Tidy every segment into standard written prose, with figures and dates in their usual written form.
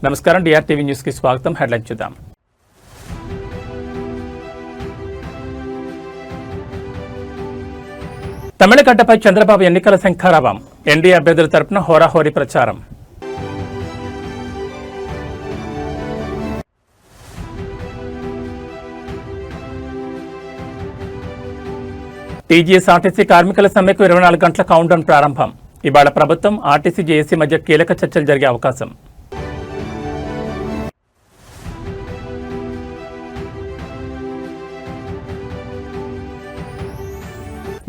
నమస్కారం డిఆర్టీవీ న్యూస్ కి స్వాగతం. హెడ్లైన్ చూద్దాం. తమిళగడ్డపై చంద్రబాబు ఎన్నికల శంఖారావం. ఎన్డీఏ అభ్యర్థుల తరపున హోరాహోరీ ప్రచారం. టీజీఎస్ఆర్టీసీ కార్మికుల సమ్మెకు 24 గంటల కౌంట్డౌన్ ప్రారంభం. ఇవాళ ప్రభుత్వం ఆర్టీసీ జేఏసీ మధ్య కీలక చర్చలు జరిగే అవకాశం.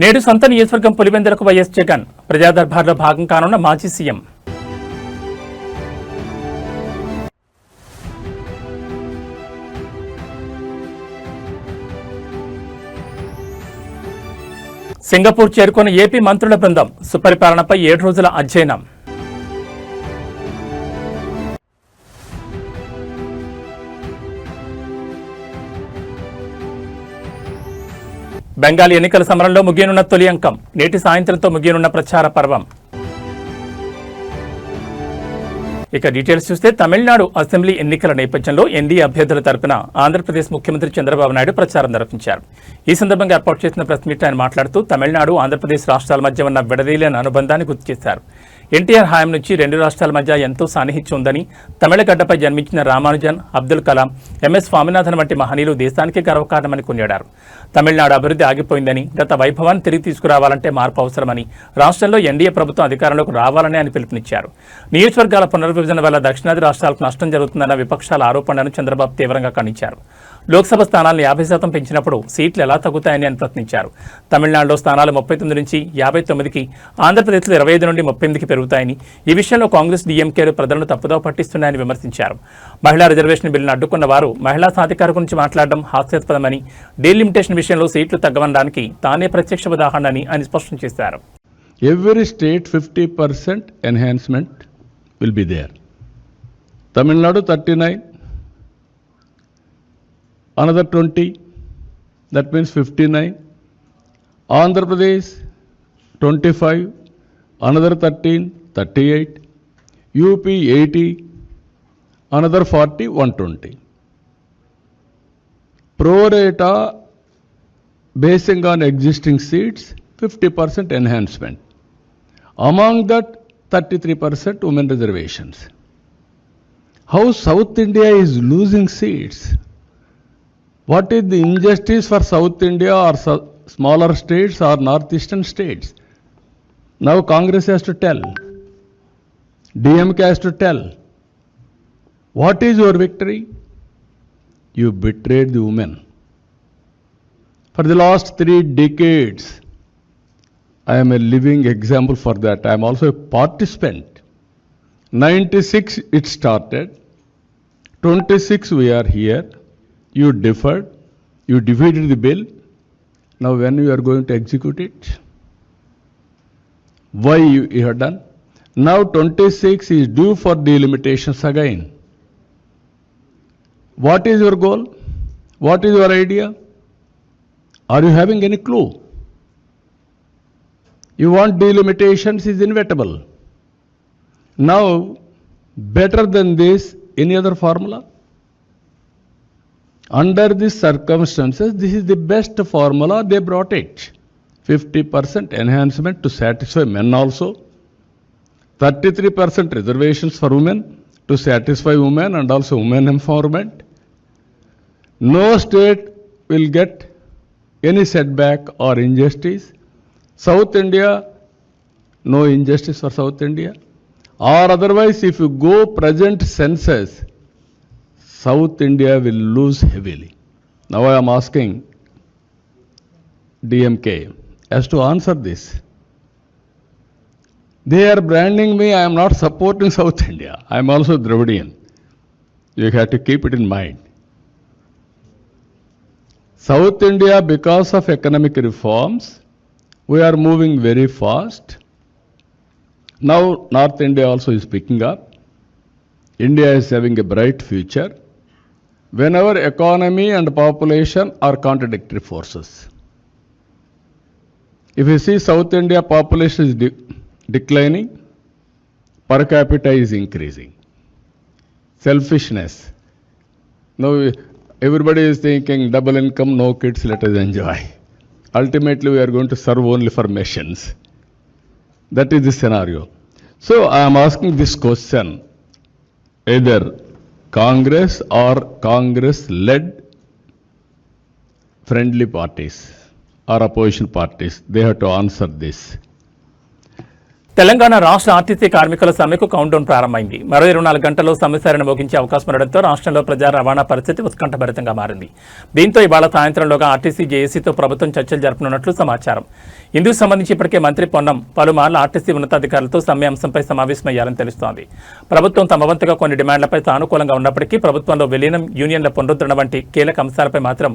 నేడు సొంత నియోజకవర్గం పులివెందులకు వైఎస్ జగన్. ప్రజాదర్బార్లో భాగం కానున్న మాజీ సీఎం. సింగపూర్ చేరుకున్న ఏపీ మంత్రుల బృందం. సుపరిపాలనపై 7 రోజుల అధ్యయనం. బెంగాల్ ఎన్నికల సమరంలో ముగియనున్న తొలి అంకం. నేటి సాయంత్రంతో ముగియనున్న ప్రచార పర్వం. ఇక డీటెయిల్స్ చూస్తే తమిళనాడు అసెంబ్లీ ఎన్నికల నేపథ్యంలో ఎన్డీఏ అభ్యర్థుల తరపున ఆంధ్రప్రదేశ్ ముఖ్యమంత్రి చంద్రబాబు నాయుడు ప్రచారం నిర్వహించారు. ఈ సందర్భంగా ఏర్పాటు చేసిన ప్రెస్ మీట్ ఆయన మాట్లాడుతూ తమిళనాడు ఆంధ్రప్రదేశ్ రాష్ట్రాల మధ్య ఉన్న విడదీయలేని అనుబంధాన్ని గుర్తు చేశారు. ఎన్టీఆర్ హయాం నుంచి 2 రాష్ట్రాల మధ్య ఎంతో సాన్నిహిత్యం ఉందని, తమిళగడ్డపై జన్మించిన రామానుజన్, అబ్దుల్ కలాం, ఎంఎస్ స్వామినాథన్ వంటి మహనీయులు దేశానికి గర్వకారణమని కొనియాడారు. తమిళనాడు అభివృద్ధి ఆగిపోయిందని, గత వైభవాన్ని తిరిగి తీసుకురావాలంటే మార్పు అవసరమని, రాష్ట్రంలో ఎన్డీఏ ప్రభుత్వం అధికారంలోకి రావాలని ఆయన పిలుపునిచ్చారు. నియోజకవర్గాల పునర్విభజన వల్ల దక్షిణాది రాష్ట్రాలకు నష్టం జరుగుతుందన్న విపక్షాల ఆరోపణలను చంద్రబాబు తీవ్రంగా ఖండించారు. లోక్సభ స్థానాలను 50% పెంచినప్పుడు సీట్లు ఎలా తగ్గుతాయని ఆయన ప్రశ్నించారు. తమిళనాడులో స్థానాలు 39 నుంచి 59కి, ఆంధ్రప్రదేశ్లో 25 నుండి 38కి పెరుగుతాయని, ఈ విషయంలో కాంగ్రెస్ డీఎంకేలు ప్రజలను తప్పుదోవ పట్టిస్తున్నాయని విమర్శించారు. మహిళా రిజర్వేషన్ బిల్లును అడ్డుకున్న వారు మహిళా సాధికార గురించి మాట్లాడడం హాస్యాస్పదమని, డీలిమిటేషన్ విషయంలో సీట్లు తగ్గవడానికి తానే ప్రత్యక్ష ఉదాహరణని ఆయన స్పష్టం చేశారు. Every state 50% enhancement will be there. Tamil Nadu 39, another 20, that means 59. Andhra Pradesh 25, another 13, 38. UP 80, another 40, 120. Pro rata basing on existing seats, 50% enhancement. Among that, 33% women reservations. How South India is losing seats? What is the injustice for South India or smaller states or northeastern states? Now Congress has to tell. DMK has to tell. What is your victory? You betrayed the women. For the last 3 decades, I am a living example for that. I am also a participant. 96 it started. 26 we are here. You deferred. You defeated the bill. Now when you are going to execute it? Why you have done? Now 26 is due for delimitations again. What is your goal? What is your idea? Are you having any clue? You want delimitations is inevitable. Now, better than this, any other formula? Under these circumstances, this is the best formula, they brought it. 50% enhancement to satisfy men also. 33% reservations for women to satisfy women and also women empowerment. No state will get any setback or injustice. South India, no injustice for South India. Or otherwise, if you go present census, South India will lose heavily. Now I am asking DMK as to answer this. They are branding me, I am not supporting South India. I am also Dravidian. You have to keep it in mind. South India, because of economic reforms, we are moving very fast. Now North India also is picking up. India is having a bright future. Whenever economy and population are contradictory forces. If you see South India population is declining, per capita is increasing. selfishness. Now, everybody is thinking double income, no kids, let us enjoy. Ultimately, we are going to serve only for machines. That is the scenario. So, I am asking this question, either Congress or Congress-led friendly parties or opposition parties, they have to answer this. Telangana రాష్ట్ర RTC కార్మికుల సమ్మెకు countdown ప్రారంభమైంది. మరో 24 గంటల్లో సమ్మె సారిన ముగించే అవకాశం ఉండడంతో రాష్ట్రంలో ప్రజా రవాణా పరిస్థితి ఉత్కంఠభరితంగా మారింది. దీంతో ఇవాళ సాయంత్రంలోగా ఆర్టీసీ జేఏసీతో ప్రభుత్వం చర్చలు జరపనున్నట్లు సమాచారం. ఇందుకు సంబంధించి ఇప్పటికే మంత్రి పొన్నం పలుమార్లు ఆర్టీసీ ఉన్నతాధికారులతో సమ్మె అంశంపై సమావేశమయ్యారని తెలుస్తోంది. ప్రభుత్వం తమ వంతుగా కొన్ని డిమాండ్లపై సానుకూలంగా ఉన్నప్పటికీ ప్రభుత్వంలో విలీనం, యూనియన్ల పునరుద్ధరణ వంటి కీలక అంశాలపై మాత్రం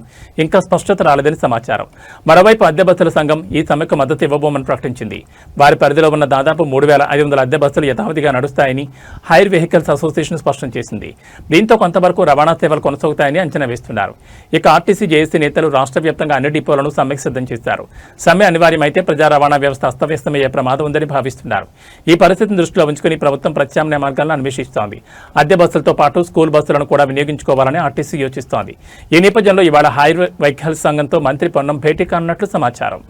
ఇంకా స్పష్టత రాలేదని సమాచారం. మరోవైపు అద్దె బస్సుల సంఘం ఈ సమ్మెకు మద్దతు ఇవ్వబోమని ప్రకటించింది. వారి పరిధిలో ఉన్న దాదాపు 3,500 అద్దె బస్సులు యథావిధిగా నడుస్తాయని హైర్ వెహికల్స్ అసోసియేషన్ స్పష్టం చేసింది. దీంతో కొంతవరకు రవాణా సేవలు కొనసాగుతాయని అంచనా వేస్తున్నారు. ఇక ఆర్టీసీ జేఏసీ నేతలు రాష్ట్ర వ్యాప్తంగా అన్ని డిపోలను సమ్మెకు సిద్ధం చేశారు. సమ్మె అనివార్యమైతే ప్రజా రవాణా వ్యవస్థ అస్తవ్యస్తమయ్యే ప్రమాదం ఉందని భావిస్తున్నారు. ఈ పరిస్థితిని దృష్టిలో ఉంచుకుని ప్రభుత్వం ప్రత్యామ్నాయ మార్గాలను అన్వేషిస్తోంది. అద్దె బస్సులతో పాటు స్కూల్ బస్సులను కూడా వినియోగించుకోవాలని ఆర్టీసీ యోచిస్తోంది. ఈ నేపథ్యంలో ఇవాళ హైర్ వెహికల్స్ సంఘంతో మంత్రి పొన్నం భేటీ కానున్నట్లు సమాచారం.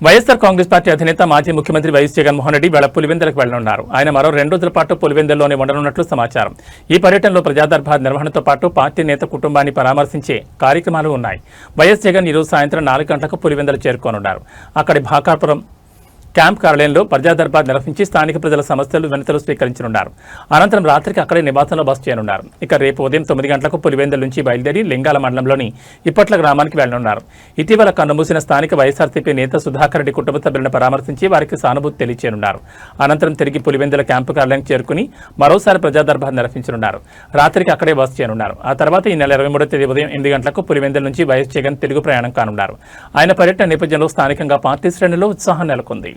వైఎస్ఆర్ కాంగ్రెస్ పార్టీ అధినేత మాజీ ముఖ్యమంత్రి వైఎస్ జగన్మోహన్ రెడ్డి వేళ పులివెందులకు వెళ్లనున్నారు. ఆయన మరో 2 రోజుల పాటు పులివెందుల్లోనే ఉండనున్నట్లు సమాచారం. ఈ పర్యటనలో ప్రజాదర్బార్ నిర్వహణతో పాటు పార్టీ నేత కుటుంబాన్ని పరామర్శించే కార్యక్రమాలు ఉన్నాయి. వైఎస్ జగన్ ఈరోజు సాయంత్రం 4 గంటలకు పులివెందులు చేరుకోనున్నారు. అక్కడి భాకాపురం క్యాంప్ కార్యాలయంలో ప్రజాదర్బార్ నిర్వహించి స్థానిక ప్రజల సమస్యలు వినతులు స్వీకరించనున్నారు. అనంతరం రాత్రికి అక్కడే నివాసంలో బస చేయనున్నారు. ఇక రేపు ఉదయం 9 గంటలకు పులివెందుల నుంచి బయలుదేరి లింగాల మండలంలోని ఇప్పట్ల గ్రామానికి వెళ్లనున్నారు. ఇటీవల కన్నుమూసిన స్థానిక వైఎస్ఆర్సీపీ నేత సుధాకర్ రెడ్డి కుటుంబ సభ్యులను పరామర్శించి వారికి సానుభూతి తెలియచేయనున్నారు. అనంతరం తిరిగి పులివెందుల క్యాంపు కార్యాలయానికి చేరుకుని మరోసారి ప్రజాదర్బార్ నిర్వహించనున్నారు. రాత్రికి అక్కడే బస చేయనున్నారు. ఆ తర్వాత ఈ నెల 23వ తేదీ ఉదయం 8 గంటలకు పులివెందుల నుంచి వైఎస్ జగన్ తిరుగు ప్రయాణం కానున్నారు. ఆయన పర్యటన నేపథ్యంలో స్థానికంగా పార్టీ శ్రేణుల్లో ఉత్సాహం నెలకొంది.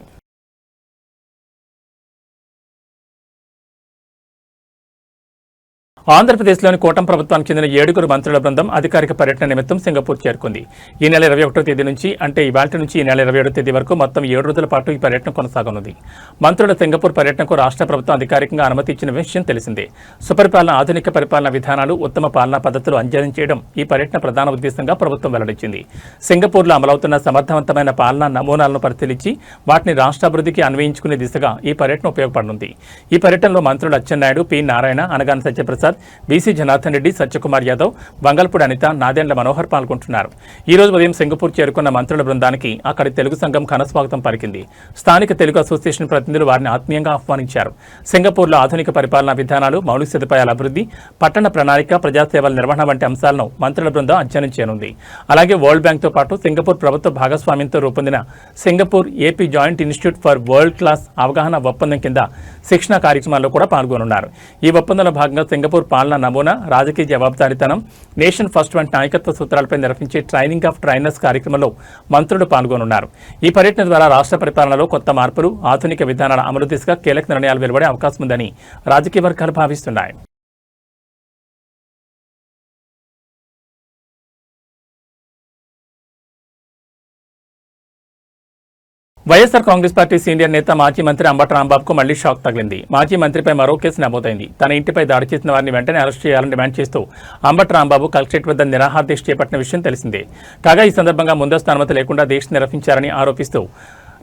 ఆంధ్రప్రదేశ్లోని కూటమి ప్రభుత్వానికి చెందిన 7 మంత్రుల బృందం అధికారిక పర్యటన నిమిత్తం సింగపూర్ చేరుకుంది. ఈ నెల 21వ తేదీ నుంచి అంటే ఇవాళ నుంచి ఈ నెల 27వ తేదీ వరకు మొత్తం 7 రోజుల పాటు ఈ పర్యటన కొనసాగనుంది. మంత్రుల సింగపూర్ పర్యటనకు రాష్ట్ర ప్రభుత్వం అధికారికంగా అనుమతి ఇచ్చిన విషయం తెలిసిందే. సుపరిపాలన, ఆధునిక పరిపాలన విధానాలు, ఉత్తమ పాలనా పద్ధతులు అంజనం చేయడం ఈ పర్యటన ప్రధాన ఉద్దేశంగా ప్రభుత్వం వెల్లడించింది. సింగపూర్లో అమలవుతున్న సమర్థవంతమైన పాలనా నమూనాలను పరిశీలించి వాటిని రాష్ట్రాభివృద్ధికి అన్వయించుకునే దిశగా ఈ పర్యటన ఉపయోగపడనుంది. ఈ పర్యటనలో మంత్రులు అచ్చెన్నాయుడు, పి నారాయణ, అనగాని సత్యప్రసాద్, బీసీ జనార్దన్ రెడ్డి, సత్యకుమార్ యాదవ్, వంగల్పూడి అనిత, నాదెండ్ల మనోహర్ పాల్గొంటున్నారు. ఈ రోజు ఉదయం సింగపూర్ చేరుకున్న మంత్రుల బృందానికి అక్కడి తెలుగు సంఘం ఘనస్వాగతం పలికింది. స్థానిక తెలుగు అసోసియేషన్ ప్రతినిధులు వారిని ఆత్మీయంగా ఆహ్వానించారు. సింగపూర్లో ఆధునిక పరిపాలనా విధానాలు, మౌలిక సదుపాయాల అభివృద్ధి, పట్టణ ప్రణాళిక, ప్రజాసేవల నిర్వహణ వంటి అంశాలను మంత్రుల బృందం అధ్యయనం చేయనుంది. అలాగే వరల్డ్ బ్యాంక్తో పాటు సింగపూర్ ప్రభుత్వ భాగస్వామ్యంతో రూపొందిన Singapore AP joint institute for world class అవగాహన ఒప్పందం కింద శిక్షణ కార్యక్రమాల్లో కూడా పాల్గొనున్నారు. ఈ ఒప్పందంలో భాగంగా సింగపూర్ పాలనా నమూనా, రాజకీయ జవాబుదారీతనం, నేషన్ ఫస్ట్ వంటి నాయకత్వ సూత్రాలపై నిర్వహించే ట్రైనింగ్ ఆఫ్ ట్రైనర్స్ కార్యక్రమంలో మంత్రులు పాల్గొనున్నారు. ఈ పర్యటన ద్వారా రాష్ట్ర పరిపాలనలో కొత్త మార్పులు, ఆధునిక విధానాల అమలు దిశగా కీలక నిర్ణయాలు వెలువడే అవకాశం ఉందని రాజకీయ వర్గాలు భావిస్తున్నాయి. వైఎస్ఆర్ కాంగ్రెస్ పార్టీ సీనియర్ నేత మాజీ మంత్రి అంబటి రాంబాబుకు మళ్లీ షాక్ తగిలింది. మాజీ మంత్రిపై మరో కేసు నమోదైంది. తన ఇంటిపై దాడి చేసిన వారిని వెంటనే అరెస్ట్ చేయాలని డిమాండ్ చేస్తూ అంబటి రాంబాబు కలెక్టరేట్ వద్ద నిరాహార దీక్ష చేపట్టిన విషయం తెలిసిందే. కాగా ఈ సందర్భంగా ముందస్తు అనుమతి లేకుండా దీక్ష నిర్వహించారని ఆరోపిస్తూ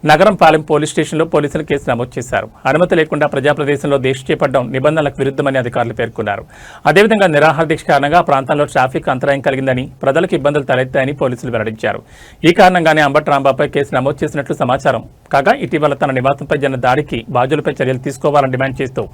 నగరంపాలెం పోలీస్ స్టేషన్లో పోలీసులు కేసు నమోదు చేశారు. అనుమతి లేకుండా ప్రజాప్రదేశంలో దీక్ష చేపట్టడం నిబంధనలకు విరుద్ధమని అధికారులు పేర్కొన్నారు. అదేవిధంగా నిరాహార దీక్ష కారణంగా ఆ ప్రాంతంలో ట్రాఫిక్ అంతరాయం కలిగిందని, ప్రజలకు ఇబ్బందులు తలెత్తాయని పోలీసులు వెల్లడించారు. ఈ కారణంగానే అంబటి రాంబాబుపై కేసు నమోదు చేసినట్లు సమాచారం. కాగా ఇటీవల తన నివాసంపై జరిగిన దాడికి బాధ్యులపై చర్యలు తీసుకోవాలని డిమాండ్ చేస్తూ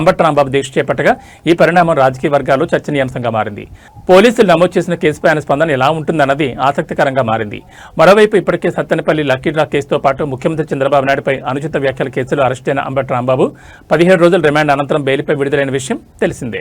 అంబటి రాంబాబు దీక్ష చేపట్టగా ఈ పరిణామం రాజకీయ వర్గాల్లో చర్చనీయాంశంగా మారింది. పోలీసులు నమోదు చేసిన కేసుపై ఆయన స్పందన ఎలా ఉంటుందన్నది ఆసక్తికరంగా మారింది. మరోవైపు ఇప్పటికే సత్తెనపల్లి లక్కీ డ్రా కేసుతో పాటు ముఖ్యమంత్రి చంద్రబాబు నాయుడుపై అనుచిత వ్యాఖ్యల కేసులో అరెస్టైన అంబటి రాంబాబు 17 రోజుల రిమాండ్ అనంతరం బెయిల్పై విడుదలైన విషయం తెలిసిందే.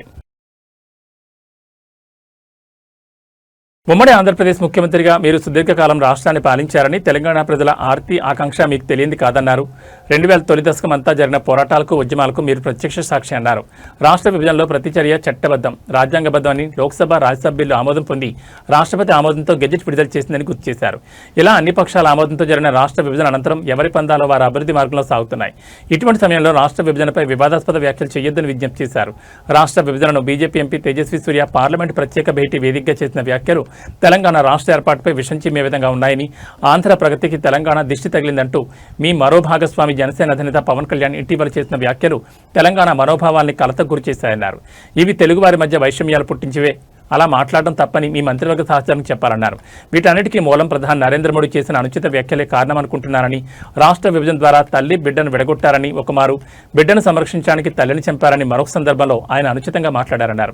ఉమ్మడి ఆంధ్రప్రదేశ్ ముఖ్యమంత్రిగా మీరు సుదీర్ఘకాలం రాష్ట్రాన్ని పాలించారని, తెలంగాణ ప్రజల ఆర్తి ఆకాంక్ష మీకు తెలియంది కాదన్నారు. 2000 తొలి దశకమంతా జరిగిన పోరాటాలకు, ఉద్యమాలకు మీరు ప్రత్యక్ష సాక్షి అన్నారు. రాష్ట్ర విభజనలో ప్రతి చర్య చట్టబద్ధం, రాజ్యాంగబద్ధం అని లోక్సభ, రాజ్యసభ బిల్లు ఆమోదం పొంది రాష్ట్రపతి ఆమోదంతో గెజెట్ విడుదల చేసిందని గుర్తు చేశారు. ఇలా అన్ని పక్షాల ఆమోదంతో జరిగిన రాష్ట్ర విభజన అనంతరం ఎవరి పందాలో వారు అభివృద్ధి మార్గంలో సాగుతున్నాయి. ఇటువంటి సమయంలో రాష్ట్ర విభజనపై వివాదాస్పద వ్యాఖ్యలు చేయొద్దని విజ్ఞప్తి చేశారు. రాష్ట్ర విభజనను బీజేపీ ఎంపీ తేజస్వి సూర్య పార్లమెంటు ప్రత్యేక భేటీ వేదికగా చేసిన వ్యాఖ్యలు తెలంగాణ రాష్ట్ర ఏర్పాటుపై విషం చిమ్మే విధంగా ఉన్నాయని, ఆంధ్ర ప్రగతికి తెలంగాణ దిష్టి తగిలిందంటూ మీ మరో భాగస్వామి జనసేన అధినేత పవన్ కళ్యాణ్ ఇటీవల చేసిన వ్యాఖ్యలు తెలంగాణ మనోభావాల్ని కలతకు గురి చేశాయన్నారు. ఇవి తెలుగువారి మధ్య వైషమ్యాలు పుట్టించివే. అలా మాట్లాడడం తప్పని మీ మంత్రివర్గ సహచరులకు చెప్పాలన్నారు. వీటన్నిటికీ మూలం ప్రధాని నరేంద్ర మోడీ చేసిన అనుచిత వ్యాఖ్యలే కారణమనుకుంటున్నారని, రాష్ట్ర విభజన ద్వారా తల్లి బిడ్డను విడగొట్టారని ఒకమారు, బిడ్డను సంరక్షించడానికి తల్లిని చంపారని మరొక సందర్భంలో ఆయన అనుచితంగా మాట్లాడారన్నారు.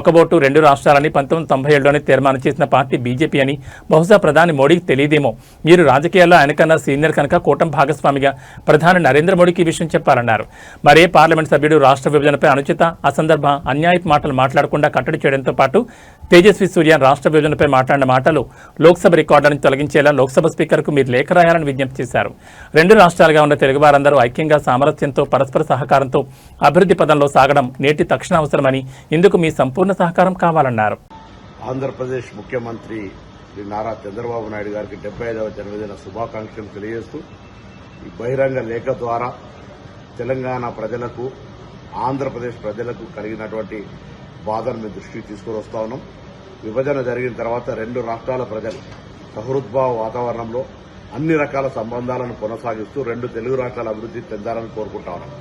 ఒక ఓటు రెండు రాష్ట్రాలని 1997లోనే తీర్మానం చేసిన పార్టీ బీజేపీ అని బహుశా ప్రధాని మోడీకి తెలియదేమో. మీరు రాజకీయాల్లో ఆయనకన్నా సీనియర్ కనుక కూటమి భాగస్వామిగా ప్రధాని నరేంద్ర మోడీకి ఈ విషయం చెప్పాలన్నారు. మరే పార్లమెంట్ సభ్యుడు రాష్ట్ర విభజనపై అనుచిత, అసందర్భ, అన్యాయపు మాటలు మాట్లాడకుండా కట్టడి చేయడంతో పాటు తేజస్వి సూర్య రాష్ట్ర విభజనపై మాట్లాడిన మాటలు లోక్సభ రికార్డులను తొలగించేలా లోక్సభ స్పీకర్కు మీరు లేఖ రాయాలని విజ్ఞప్తి చేశారు. రెండు రాష్ట్రాలుగా ఉన్న తెలుగు వారందరూ ఐక్యంగా, సామరస్యంతో, పరస్పర సహకారంతో అభివృద్ధి పదంలో సాగడం నేటి తక్షణ అవసరమని, ఇందుకు మీ సంపూర్ణ సహకారం కావాలన్నారు. ఆంధ్రప్రదేశ్ ముఖ్యమంత్రి శ్రీ నారా చంద్రబాబు నాయుడు గారికి 75వ జన్మదిన శుభాకాంక్షలు తెలియజేస్తూ ఈ బహిరంగ లేఖ ద్వారా తెలంగాణ ప్రజలకు, ఆంధ్రప్రదేశ్ ప్రజలకు కలిగినటువంటి బాధను మీ దృష్టికి తీసుకుని వస్తా ఉన్నాం. విభజన జరిగిన తర్వాత రెండు రాష్ట్రాల ప్రజలు సహృద్భావ వాతావరణంలో అన్ని రకాల సంబంధాలను కొనసాగిస్తూ రెండు తెలుగు రాష్ట్రాల అభివృద్ధి చెందాలని కోరుకుంటా ఉన్నాం.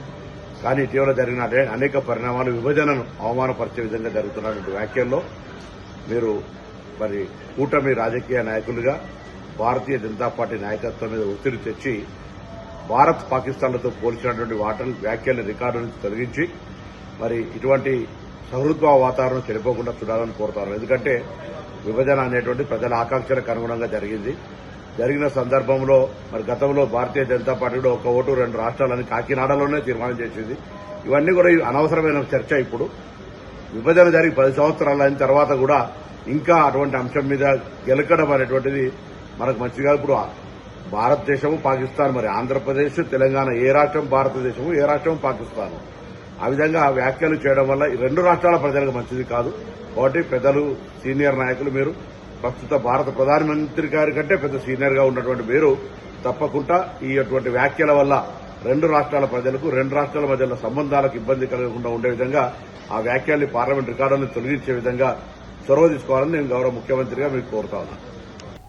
కానీ ఇటీవల జరిగిన అనేక పరిణామాలు విభజనను అవమానపరిచే విధంగా జరుగుతున్నటువంటి వ్యాఖ్యల్లో మీరు మరి కూటమి రాజకీయ నాయకులుగా భారతీయ జనతా పార్టీ నాయకత్వం మీద ఒత్తిడి తెచ్చి భారత్ పాకిస్తాన్లతో పోల్చినటువంటి వ్యాఖ్యల్ని రికార్డు నుంచి తొలగించి మరి ఇటువంటి సహృద్భావ వాతావరణం చెడిపోకుండా చూడాలని కోరుతాను. ఎందుకంటే విభజన అనేటువంటి ప్రజల ఆకాంక్షలకు అనుగుణంగా జరిగిన సందర్భంలో మరి గతంలో భారతీయ జనతా పార్టీ కూడా ఒక ఓటు రెండు రాష్ట్రాలని కాకినాడలోనే తీర్మానం చేసింది. ఇవన్నీ కూడా అనవసరమైన చర్చ. ఇప్పుడు విభజన జరిగి 10 సంవత్సరాలు అయిన తర్వాత కూడా ఇంకా అటువంటి అంశం మీద గెలకడం అనేటువంటిది మనకు మంచిగా. ఇప్పుడు భారతదేశము, పాకిస్తాన్, మరి ఆంధ్రప్రదేశ్, తెలంగాణ ఏ రాష్ట్రం భారతదేశము, ఏ రాష్ట్రం పాకిస్తాన్. ఆ విధంగా వ్యాఖ్యలు చేయడం వల్ల ఈ రెండు రాష్ట్రాల ప్రజలకు మంచిది కాదు. కాబట్టి పెద్దలు, సీనియర్ నాయకులు, మీరు ప్రస్తుత భారత ప్రధానమంత్రి గారి కంటే పెద్ద సీనియర్ గా ఉన్నటువంటి మీరు తప్పకుండా ఈ అటువంటి వ్యాఖ్యల వల్ల రెండు రాష్ట్రాల ప్రజలకు, రెండు రాష్ట్రాల మధ్య సంబంధాలకు ఇబ్బంది కలగకుండా ఉండే విధంగా ఆ వ్యాఖ్యల్ని పార్లమెంట్ రికార్డులను తొలగించే విధంగా చొరవ తీసుకోవాలని నేను గౌరవ ముఖ్యమంత్రిగా మీకు కోరుతా ఉన్నాను.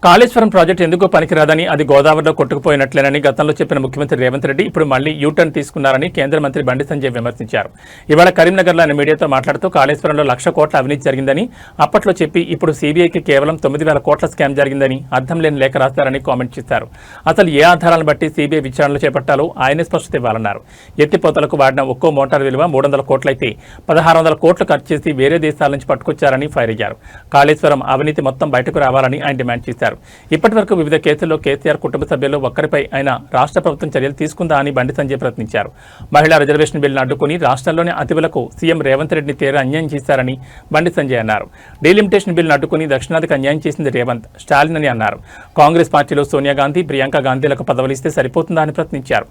కాళేశ్వరం ప్రాజెక్టు ఎందుకు పనికిరాదని, అది గోదావరిలో కొట్టుకుపోయినట్లేనని గతంలో చెప్పిన ముఖ్యమంత్రి రేవంత్ రెడ్డి ఇప్పుడు మళ్లీ యూటర్న్ తీసుకున్నారని కేంద్ర మంత్రి బండి సంజయ్ విమర్శించారు. ఇవాళ కరీంనగర్లో ఆయన మీడియాతో మాట్లాడుతూ కాళేశ్వరంలో 1,00,000 కోట్ల అవినీతి జరిగిందని అప్పట్లో చెప్పి ఇప్పుడు సీబీఐకి కేవలం 9,000 కోట్ల స్కామ్ జరిగిందని అర్థం లేని లేఖ రాస్తారని కామెంట్ చేశారు. అసలు ఏ ఆధారాలను బట్టి సీబీఐ విచారణలు చేపట్టాలో ఆయనే స్పష్టత ఇవ్వాలన్నారు. ఎత్తిపోతలకు వాడిన ఒక్కో మోటార్ విలువ 300 కోట్లయితే 1,600 కోట్లు ఖర్చు చేసి వేరే దేశాల నుంచి పట్టుకొచ్చారని ఫైర్ అయ్యారు. కాళేశ్వరం అవినీతి మొత్తం బయటకు రావాలని ఆయన డిమాండ్ చేశారు. ఇప్పటి వరకు వివిధ కేసుల్లో కేసీఆర్ కుటుంబ సభ్యుల్లో ఒక్కరిపై ఆయన రాష్ట్ర ప్రభుత్వం చర్యలు తీసుకుందా అని బండి సంజయ్ ప్రశ్నించారు. మహిళా రిజర్వేషన్ బిల్లును అడ్డుకుని రాష్ట్రంలోని అతిథులకు సీఎం రేవంత్ రెడ్డిని తీవ్ర అన్యాయం చేశారని బండి సంజయ్ అన్నారు. డీలిమిటేషన్ బిల్లును అడ్డుకుని దక్షిణాదికి అన్యాయం చేసింది రేవంత్, స్టాలిన్ అని అన్నారు. కాంగ్రెస్ పార్టీలో సోనియా గాంధీ, ప్రియాంక గాంధీలకు పదవులు ఇస్తే సరిపోతుందా అని ప్రశ్నించారు.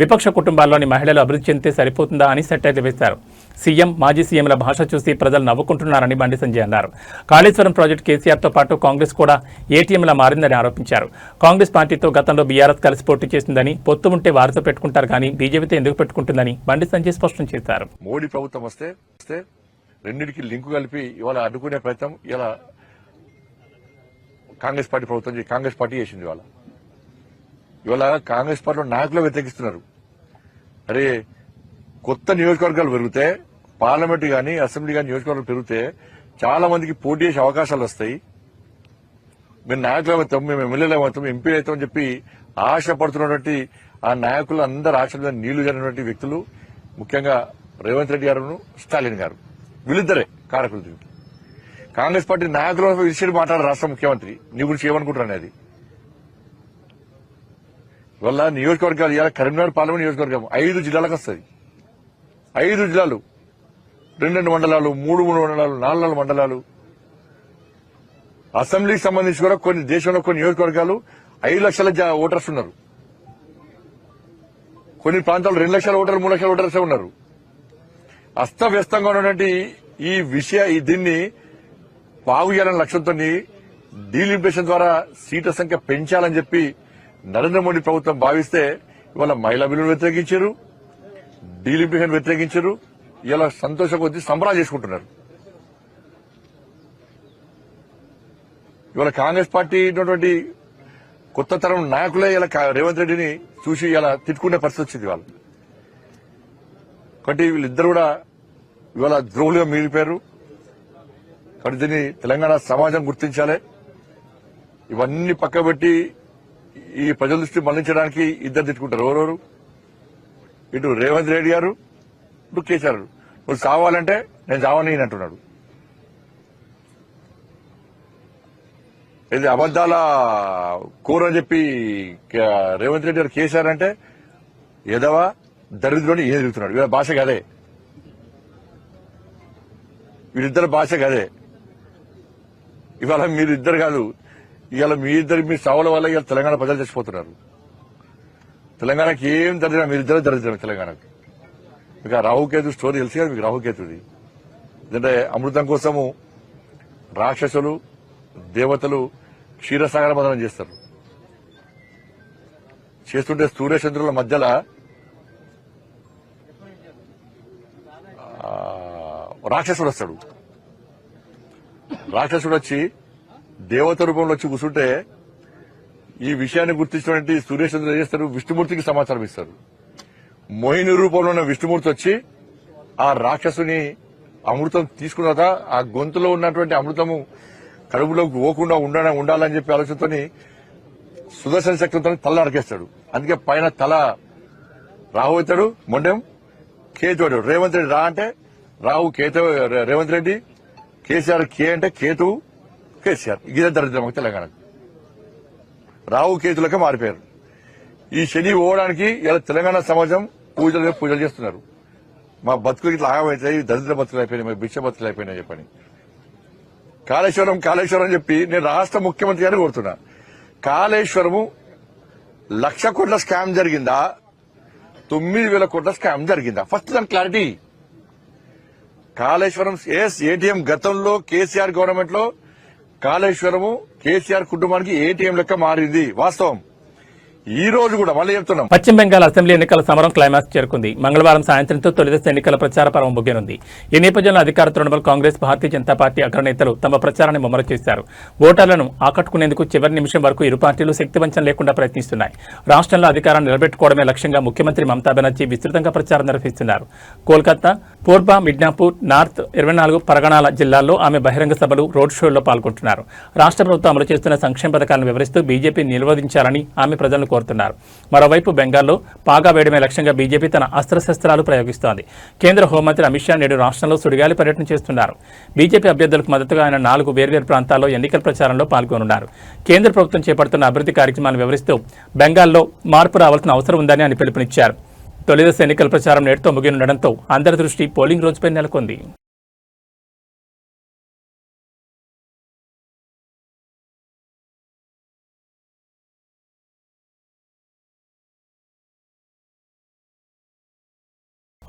విపక్ష కుటుంబాల్లోని మహిళలు అభివృద్ధి చెందితే సరిపోతుందా అని సెటైర్లు వేశారు. సీఎం, మాజీ సీఎంల భాష చూసి ప్రజలు నవ్వుకుంటున్నారని బండి సంజయ్ అన్నారు. కాళేశ్వరం ప్రాజెక్టు కేసీఆర్తో పాటు కాంగ్రెస్ కూడా ఏటీఎంలా మారిందని ఆరోపించారు. కాంగ్రెస్ పార్టీతో గతంలో బీఆర్ఎస్ కలిసి పోటీ చేసిందని, పొత్తు ఉంటే వారితో పెట్టుకుంటారు కానీ బీజేపీతో ఎందుకు పెట్టుకుంటుందని బండి సంజయ్ స్పష్టం చేశారు. మోడీ ప్రభుత్వం వస్తే రెండింటికి లింకు కలిపి ఇవాళ అడ్డుకునే ప్రయత్నం ఇలా కాంగ్రెస్ పార్టీ ప్రభుత్వం, కాంగ్రెస్ పార్టీ చేసింది. ఇవాళ కాంగ్రెస్ పార్టీలో నాయకులు వ్యతిరేకిస్తున్నారు. అరే, కొత్త నియోజకవర్గాలు పెరిగితే, పార్లమెంట్ గానీ అసెంబ్లీ గానీ నియోజకవర్గాలు పెరిగితే చాలా మందికి పోటీ చేసే అవకాశాలు వస్తాయి. మేము నాయకులు అవుతాం, మేము ఎమ్మెల్యేలు అవుతాం, ఎంపీ అవుతామని చెప్పి ఆశపడుతున్నటువంటి ఆ నాయకులు అందరు ఆశల మీద నీళ్లు జరిగినటువంటి వ్యక్తులు ముఖ్యంగా రేవంత్ రెడ్డి గారు, స్టాలిన్ గారు, వీళ్ళిద్దరే కారకులు. కాంగ్రెస్ పార్టీ నాయకుల విషయం మాట్లాడారు రాష్ట్ర ముఖ్యమంత్రి, నీ గురించి ఏమనుకుంటారు అనేది. ఇవాళ నియోజకవర్గాలు, ఇవాళ కరీంనగర్ పార్లమెంట్ నియోజకవర్గం 5 జిల్లాలకు వస్తుంది. 5 జిల్లాలు, 2 మండలాలు, 3 మండలాలు, 4 మండలాలు. అసెంబ్లీకి సంబంధించి కూడా కొన్ని దేశంలో కొన్ని నియోజకవర్గాలు 5 లక్షల ఓటర్స్ ఉన్నారు. కొన్ని ప్రాంతాల్లో 2 లక్షల ఓటర్లు 3 లక్షల ఓటర్స్ ఉన్నారు. అస్తవ్యస్తంగా ఉన్నటువంటి దీన్ని బాగు చేయాలనే లక్ష్యంతో డీలిమిటేషన్ ద్వారా సీట్ల సంఖ్య పెంచాలని చెప్పి నరేంద్ర మోడీ ప్రభుత్వం భావిస్తే ఇవాళ మహిళా బిల్లును వ్యతిరేకించారు, డీలిమిటేషన్ వ్యతిరేకించారు. ఇలా సంతోషం కొద్దీ సంబరాలు చేసుకుంటున్నారు. ఇవాళ కాంగ్రెస్ పార్టీ ఉన్నటువంటి కొత్త తరం నాయకులే ఇలా రేవంత్ రెడ్డిని చూసి ఇలా తిట్టుకునే పరిస్థితి వచ్చింది వాళ్ళు. కాబట్టి వీళ్ళిద్దరు కూడా ఇవాళ ద్రోహులుగా మిగిలిపోయారు. కాబట్టి దీన్ని తెలంగాణ సమాజం గుర్తించాలి. ఇవన్నీ పక్కబెట్టి ఈ ప్రజల దృష్టి మళ్లించడానికి ఇద్దరు తిట్టుకుంటారు. ఎవరెవరు? ఇటు రేవంత్ రెడ్డి గారు, ఇటు కేసీఆర్. నువ్వు చావాలంటే నేను చావని అంటున్నాడు. ఇది అబద్దాల కూర అని చెప్పి రేవంత్ రెడ్డి గారు కేసీఆర్ అంటే ఎదవా దరిద్రుని ఏం తిరుగుతున్నాడు. వీళ్ళ భాష కదే, వీరిద్దరు భాష కదే. ఇవాళ మీరిద్దరు కాదు, ఇవాళ మీ సావుల వల్ల ఇవాళ తెలంగాణ ప్రజలు చచ్చిపోతున్నారు. తెలంగాణకి ఏం దరిద్రం, మీరిద్దరు దరిద్రం తెలంగాణకి. మీకు ఆ రాహుకేతు స్టోరీ తెలిసి కదా మీకు రాహుకేతుది. ఎందుకంటే అమృతం కోసము రాక్షసులు దేవతలు క్షీరసాగర మదనం చేస్తారు. చేస్తుంటే సూర్యచంద్రుల మధ్యలో రాక్షసుడు వస్తాడు. రాక్షసుడు వచ్చి దేవత రూపంలో వచ్చి కూర్చుంటే ఈ విషయాన్ని గుర్తించినటువంటి సూర్యచంద్రులు ఏం చేస్తారు? విష్ణుమూర్తికి సమాచారం ఇస్తారు. మోహిని రూపంలో ఉన్న విష్ణుమూర్తి వచ్చి ఆ రాక్షసుని అమృతం తీసుకున్న తర్వాత ఆ గొంతులో ఉన్నటువంటి అమృతము కడుపులోకి పోకుండా ఉండాలని చెప్పి ఆలోచనతో సుదర్శన చక్రంతో తల నరికేస్తాడు. అందుకే పైన తల రాహు అవుతాడు, మొండెం కేతు అవుతాడు. రేవంత్ రెడ్డి రా అంటే రాహు కేతు రేవంత్ రెడ్డి, కేసీఆర్ కే అంటే కేతు కేసీఆర్. ఇదే దరిద్రం తెలంగాణకు. రాహు కేతులకే మారిపోయారు. ఈ శని పోవడానికి ఇలా తెలంగాణ సమాజం పూజలు చేస్తున్నారు. మా బతుకులు ఇట్లా ఆగమైతాయి, దరిద్ర బతుకులు అయిపోయినాయి, మా భిక్ష బతుకులు అయిపోయినాయి చెప్పని. కాళేశ్వరం చెప్పి నేను రాష్ట్ర ముఖ్యమంత్రి గారిని కోరుతున్నా. కాళేశ్వరము 1,00,000 కోట్ల స్కామ్ జరిగిందా, 9,000 కోట్ల స్కామ్ జరిగిందా? ఫస్ట్ దాని క్లారిటీ. కాళేశ్వరం ఏటీఎం గతంలో కేసీఆర్ గవర్నమెంట్ లో కాళేశ్వరము కేసీఆర్ కుటుంబానికి ఏటీఎం లెక్క మారింది వాస్తవం. ఈ రోజు కూడా మళ్ళీ చెప్తున్నాం. పశ్చిమ బెంగాల్ అసెంబ్లీ ఎన్నికల సమరం క్లైమాక్స్ చేరుకుంది. మంగళవారం సాయంత్రంతో తొలిదశ ఎన్నికల ప్రచార పర్వం ముగియనుంది. ఈ నేపథ్యంలో అధికార తృణమూల్ కాంగ్రెస్, భారతీయ జనతా పార్టీ అగ్రనేతలు తమ ప్రచారాన్ని ముమ్మరం చేశారు. ఓటర్లను ఆకట్టుకునేందుకు చివరి నిమిషం వరకు ఇరు పార్టీలు శక్తివంచన లేకుండా ప్రయత్నిస్తున్నాయి. రాష్ట్రంలో అధికారాన్ని నిలబెట్టుకోవడమే లక్ష్యంగా ముఖ్యమంత్రి మమతా బెనర్జీ విస్తృతంగా ప్రచారం నిర్వహిస్తున్నారు. కోల్కతా, పూర్బ, మిడ్నాపూర్, నార్త్ 24 పరగణాల జిల్లాల్లో ఆమె బహిరంగ సభలు, రోడ్ షోల్లో పాల్గొంటున్నారు. రాష్ట్ర ప్రభుత్వం అమలు చేస్తున్న సంక్షేమ పథకాలను వివరిస్తూ బీజేపీ నిరోధించాలని ఆమె ప్రజలను కోరుతున్నారు. మరోవైపు బెంగాల్లో పాగా వేయడమే లక్ష్యంగా బీజేపీ తన అస్త్రశస్త్రాలు ప్రయోగిస్తోంది. కేంద్ర హోంమంత్రి అమిత్ షా నేడు రాష్ట్రంలో సుడిగాలి పర్యటన చేస్తున్నారు. బీజేపీ అభ్యర్థులకు మద్దతుగా ఆయన 4 వేర్వేరు ప్రాంతాల్లో ఎన్నికల ప్రచారంలో పాల్గొనున్నారు. కేంద్ర ప్రభుత్వం చేపడుతున్న అభివృద్ధి కార్యక్రమాలను వివరిస్తూ బెంగాల్లో మార్పు రావాల్సిన అవసరం ఉందని ఆయన పిలుపునిచ్చారు. తొలిదశ ఎన్నికల ప్రచారం నేటితో ముగినుండడంతో అందరి దృష్టి పోలింగ్ రోజుపై నెలకొంది.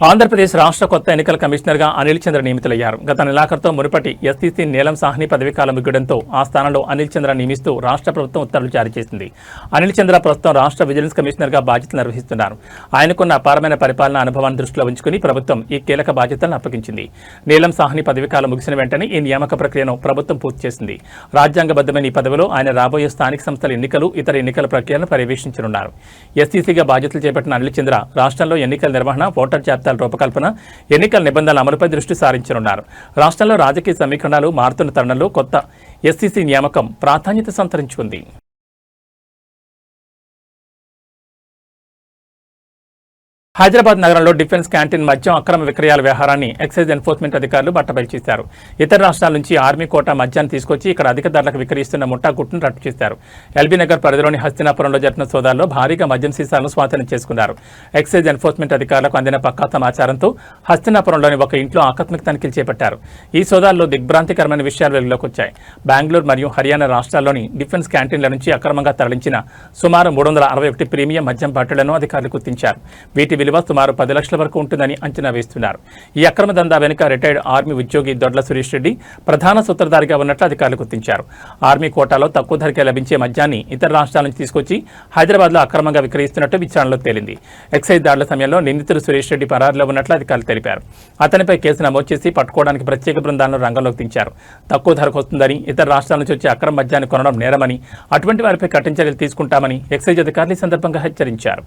ఆంధ్రప్రదేశ్ రాష్ట్ర కొత్త ఎన్నికల కమిషనర్గా అనిల్ చంద్ర నియమితులయ్యారు. గత నెలాఖరుతో మునుపటి ఎస్సీసీ నీలం సాహ్ని పదవీకాలం ముగియడంతో ఆ స్థానంలో అనిల్ చంద్ర నియమిస్తూ రాష్ట్ర ప్రభుత్వం ఉత్తర్వులు జారీ చేసింది. అనిల్ చంద్ర ప్రస్తుతం రాష్ట్ర విజిలెన్స్ కమిషనర్గా బాధ్యతలు నిర్వహిస్తున్నారు. ఆయనకున్న అపారమైన పరిపాలనా అనుభవాన్ని దృష్టిలో ఉంచుకుని ప్రభుత్వం ఈ కీలక బాధ్యతలను అప్పగించింది. నీలం సాహ్ని పదవీకాలం ముగిసిన వెంటనే ఈ నియామక ప్రక్రియను ప్రభుత్వం పూర్తి చేసింది. రాజ్యాంగబద్ధమైన ఈ పదవిలో ఆయన రాబోయే స్థానిక సంస్థల ఎన్నికలు, ఇతర ఎన్నికల ప్రక్రియలను పర్యవేక్షించనున్నారు. ఎస్సీసీగా బాధ్యతలు చేపట్టిన అనిల్ చంద్ర రాష్ట్రంలో ఎన్నికల నిర్వహణ, ఓటర్ జాబితా రూపకల్పన, ఎన్నికల నిబంధనల అమలుపై దృష్టి సారించనున్నారు. రాష్ట్రంలో రాజకీయ సమీకరణాలు మారుతున్న తరుణంలో కొత్త ఎస్సీసీ నియామకం ప్రాధాన్యత సంతరించుకుంది. హైదరాబాద్ నగరంలో డిఫెన్స్ క్యాంటీన్ మద్యం అక్రమ విక్రయాల వ్యవహారాన్ని ఎక్సైజ్ ఎన్ఫోర్స్మెంట్ అధికారులు బట్టబయలు చేశారు. ఇతర రాష్ట్రాల నుంచి ఆర్మీ కోటా మద్యాన్ని తీసుకొచ్చి ఇక్కడ అధిక ధరలకు విక్రయిస్తున్న ముఠా గుట్టును రట్టు చేశారు. ఎల్బీ నగర్ పరిధిలోని హస్తినాపురంలో జరిపిన సోదాల్లో భారీగా మద్యం సీసాలను స్వాధీనం చేసుకున్నారు. ఎక్సైజ్ ఎన్ఫోర్స్మెంట్ అధికారులకు అందిన పక్కా సమాచారంతో హస్తినాపురంలోని ఒక ఇంట్లో ఆకస్మిక తనిఖీలు చేపట్టారు. ఈ సోదాల్లో దిగ్భ్రాంతికరమైన విషయాలు వెలుగులోకి వచ్చాయి. బెంగళూరు మరియు హర్యానా రాష్ట్రాల్లోని డిఫెన్స్ క్యాంటీన్ల నుంచి అక్రమంగా తరలించిన సుమారు 361 ప్రీమియం మద్యం బాటిళ్లను అధికారులు గుర్తించారు. వీటి విలువ సుమారు 10 లక్షల వరకు ఉంటుందని అంచనా వేస్తున్నారు. ఈ అక్రమ దందా వెనుక రిటైర్డ్ ఆర్మీ ఉద్యోగి దొడ్ల సురేష్ రెడ్డి ప్రధాన సూత్రధారిగా ఉన్నట్లు అధికారులు గుర్తించారు. ఆర్మీ కోటాలో తక్కువ ధరకే లభించే మద్యాన్ని ఇతర రాష్ట్రాల నుంచి తీసుకొచ్చి హైదరాబాద్లో అక్రమంగా విక్రయిస్తున్నట్టు విచారణలో తేలింది. ఎక్సైజ్ దాడుల సమయంలో నిందితుడు సురేష్ రెడ్డి పరారులో ఉన్నట్లు అధికారులు తెలిపారు. అతనిపై కేసు నమోదు చేసి పట్టుకోవడానికి ప్రత్యేక బృందాలను రంగంలోకి దించారు. తక్కువ ధరకు వస్తుందని, ఇతర రాష్ట్రాల నుంచి వచ్చే అక్రమ మద్యాన్ని కొనడం నేరమని, అటువంటి వారిపై కఠిన చర్యలు తీసుకుంటామని ఎక్సైజ్ అధికారులు ఈ సందర్భంగా హెచ్చరించారు.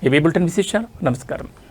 ఈ బులెటిన్ విశేషాలు. నమస్కారం.